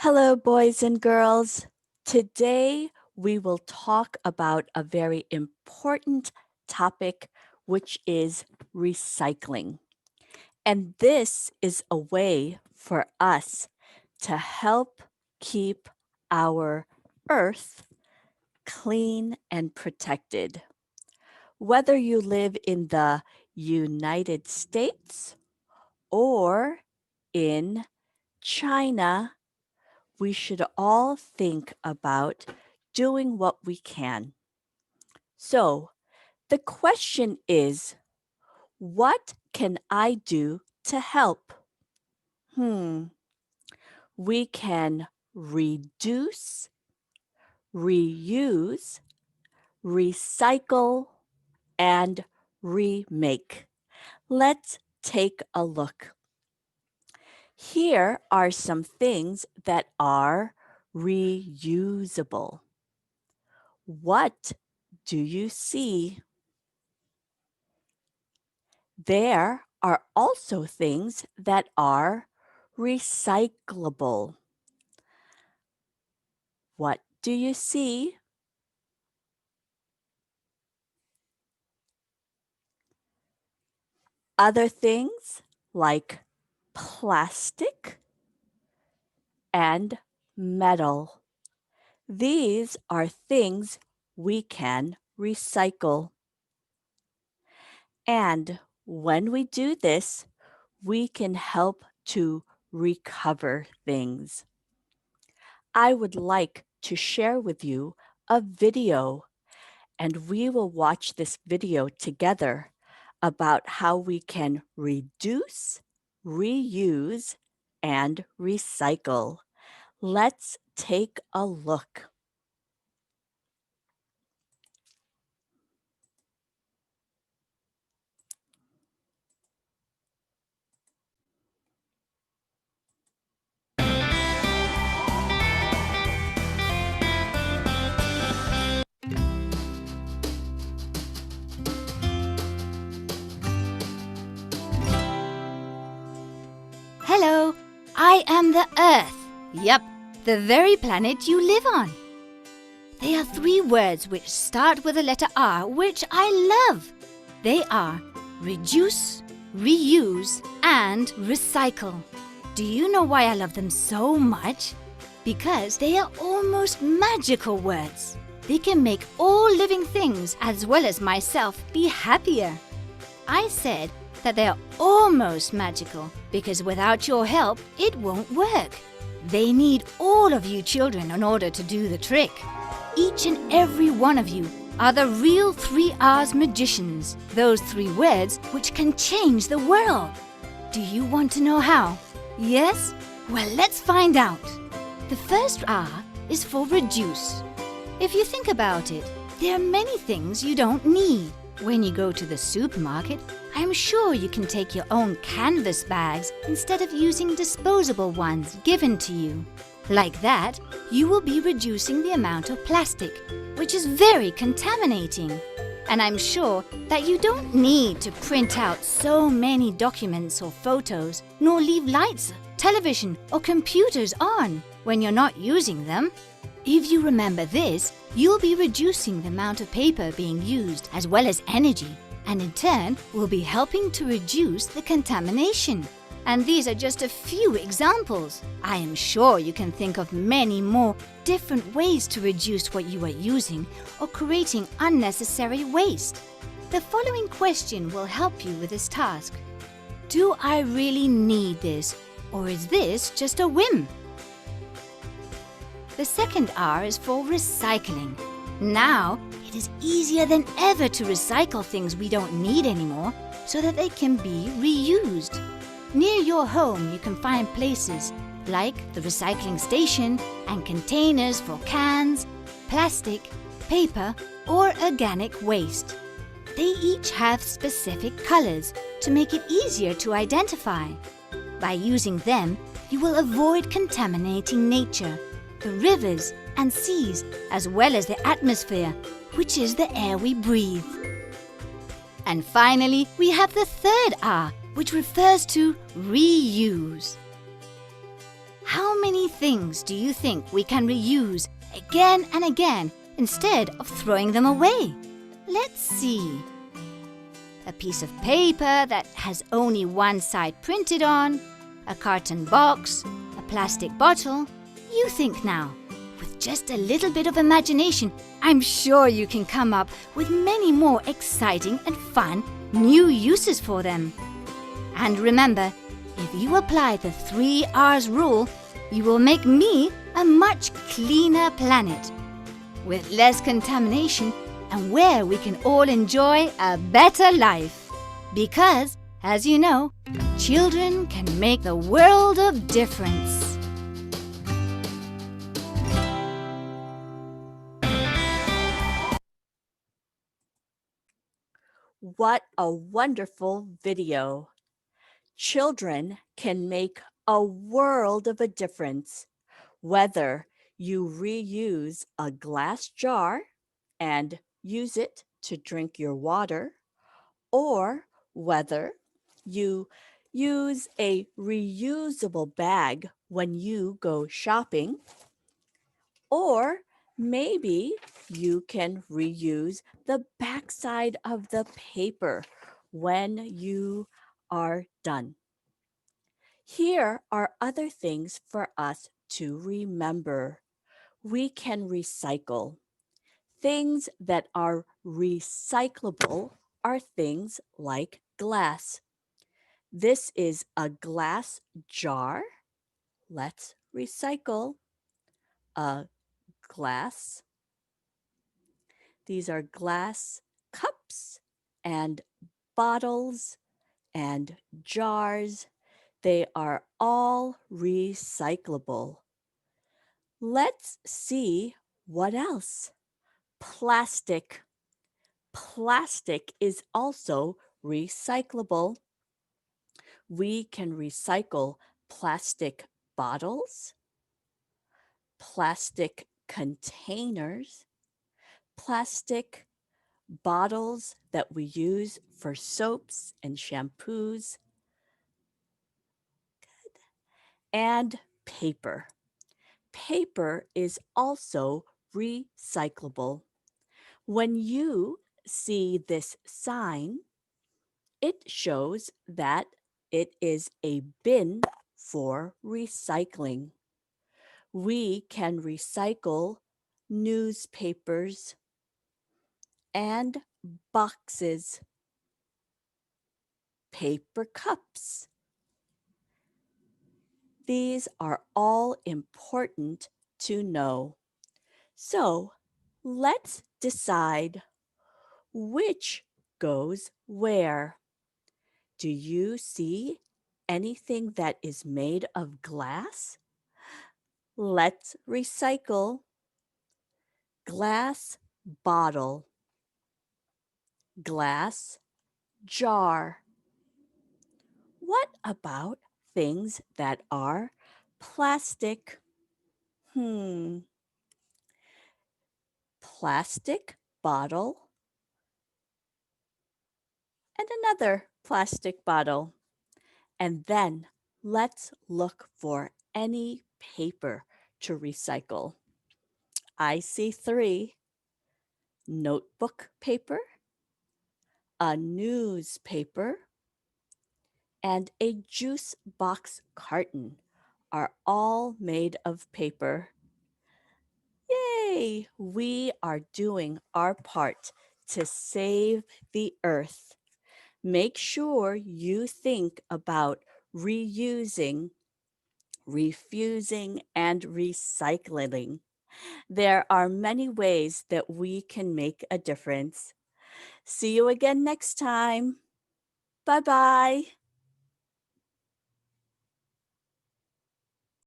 Hello, boys and girls. Today we will talk about a very important topic, which is recycling. And this is a way for us to help keep our earth clean and protected. Whether you live in the United States or in China, we should all think about doing what we can. So, the question is, what can I do to help? We can reduce, reuse, recycle, and remake. Let's take a look. Here are some things that are reusable. What do you see? There are also things that are recyclable. What do you see? Other things like plastic and metal. These are things we can recycle. And when we do this, we can help to recover things. I would like to share with you a video, and we will watch this video together about how we can reduce, reuse, and recycle. Let's take a look. Hello, I am the Earth. Yup, the very planet you live on. There are three words which start with the letter R, which I love. They are reduce, reuse, and recycle. Do you know why I love them so much? Because they are almost magical words. They can make all living things, as well as myself, be happier. I said that they are almost magical because without your help, it won't work. They need all of you children in order to do the trick. Each and every one of you are the real 3R's magicians, those three words which can change the world. Do you want to know how? Yes? Well, let's find out. The first R is for reduce. If you think about it, there are many things you don't need. When you go to the supermarket, I'm sure you can take your own canvas bags instead of using disposable ones given to you. Like that, you will be reducing the amount of plastic, which is very contaminating. And I'm sure that you don't need to print out so many documents or photos, nor leave lights, television, or computers on when you're not using them. If you remember this, you'll be reducing the amount of paper being used as well as energy, and in turn will be helping to reduce the contamination. And these are just a few examples. I am sure you can think of many more different ways to reduce what you are using or creating unnecessary waste. The following question will help you with this task. Do I really need this, or is this just a whim? The second R is for recycling. Now, it is easier than ever to recycle things we don't need anymore so that they can be reused. Near your home, you can find places like the recycling station and containers for cans, plastic, paper, or organic waste. They each have specific colors to make it easier to identify. By using them, you will avoid contaminating nature, the rivers and seas, as well as the atmosphere, which is the air we breathe. And finally, we have the third R, which refers to reuse. How many things do you think we can reuse again and again instead of throwing them away? Let's see. A piece of paper that has only one side printed on, a carton box, a plastic bottle. You think now. With just a little bit of imagination, I'm sure you can come up with many more exciting and fun new uses for them. And remember, if you apply the 3 R's rule, you will make me a much cleaner planet with less contamination and where we can all enjoy a better life. Because, as you know, children can make the world of difference. What a wonderful video. Children can make a world of a difference, whether you reuse a glass jar and use it to drink your water, or whether you use a reusable bag when you go shopping, or maybe you can reuse the backside of the paper when you are done. Here are other things for us to remember. We can recycle. Things that are recyclable are things like glass. This is a glass jar. Let's recycle a glass. These are glass cups and bottles and jars. They are all recyclable. Let's see what else. Plastic. Plastic is also recyclable. We can recycle plastic bottles, plastic containers, plastic bottles that we use for soaps and shampoos, and paper. Paper is also recyclable. When you see this sign, it shows that it is a bin for recycling. We can recycle newspapers and boxes, paper cups. These are all important to know. So let's decide which goes where. Do you see anything that is made of glass? Let's recycle glass bottle, glass jar. What about things that are plastic? Plastic bottle and another plastic bottle. And then let's look for any paper to recycle. I see 3: notebook paper, a newspaper, and a juice box carton are all made of paper. Yay! We are doing our part to save the earth. Make sure you think about reusing, refusing, and recycling. There are many ways that we can make a difference. See you again next time. Bye bye.